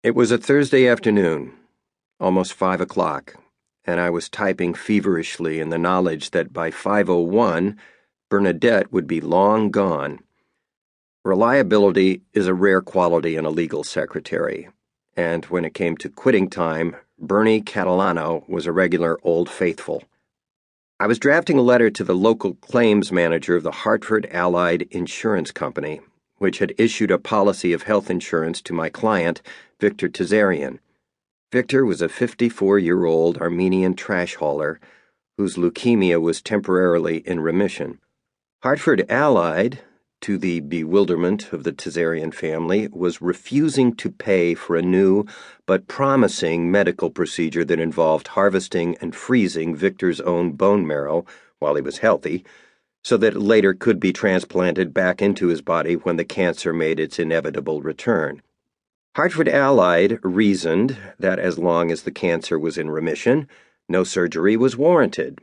It was a Thursday afternoon, almost 5 o'clock, and I was typing feverishly in the knowledge that by 5:01, Bernadette would be long gone. Reliability is a rare quality in a legal secretary, and when it came to quitting time, Bernie Catalano was a regular old faithful. I was drafting a letter to the local claims manager of the Hartford Allied Insurance Company, which had issued a policy of health insurance to my client, Victor Tazarian. Victor was a 54-year-old Armenian trash hauler whose leukemia was temporarily in remission. Hartford Allied, to the bewilderment of the Tazarian family, was refusing to pay for a new but promising medical procedure that involved harvesting and freezing Victor's own bone marrow while he was healthy, so that it later could be transplanted back into his body when the cancer made its inevitable return. Hartford Allied reasoned that as long as the cancer was in remission, no surgery was warranted.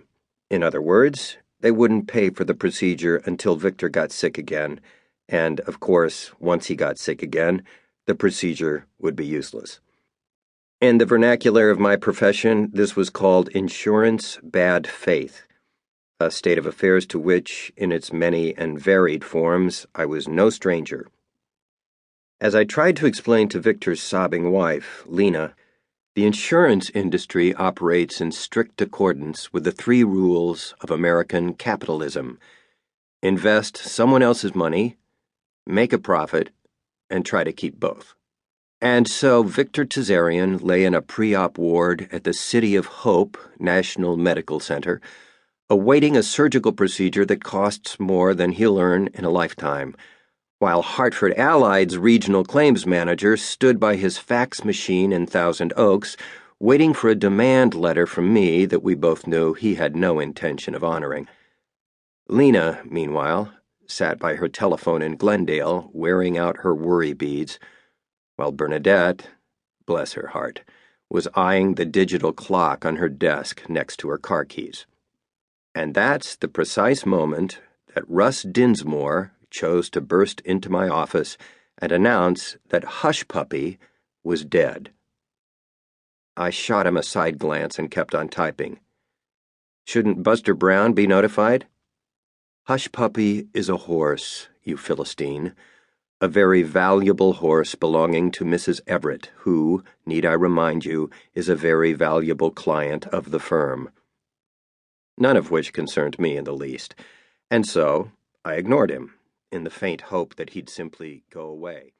In other words, they wouldn't pay for the procedure until Victor got sick again, and, of course, once he got sick again, the procedure would be useless. In the vernacular of my profession, this was called insurance bad faith, a state of affairs to which, in its many and varied forms, I was no stranger. As I tried to explain to Victor's sobbing wife, Lena, the insurance industry operates in strict accordance with the 3 rules of American capitalism: invest someone else's money, make a profit, and try to keep both. And so Victor Tazarian lay in a pre-op ward at the City of Hope National Medical Center, awaiting a surgical procedure that costs more than he'll earn in a lifetime, while Hartford Allied's regional claims manager stood by his fax machine in Thousand Oaks, waiting for a demand letter from me that we both knew he had no intention of honoring. Lena, meanwhile, sat by her telephone in Glendale, wearing out her worry beads, while Bernadette, bless her heart, was eyeing the digital clock on her desk next to her car keys. And that's the precise moment that Russ Dinsmore chose to burst into my office and announce that Hush Puppy was dead. I shot him a side glance and kept on typing. Shouldn't Buster Brown be notified? Hush Puppy is a horse, you Philistine, a very valuable horse belonging to Mrs. Everett, who, need I remind you, is a very valuable client of the firm. None of which concerned me in the least, and so I ignored him, in the faint hope that he'd simply go away.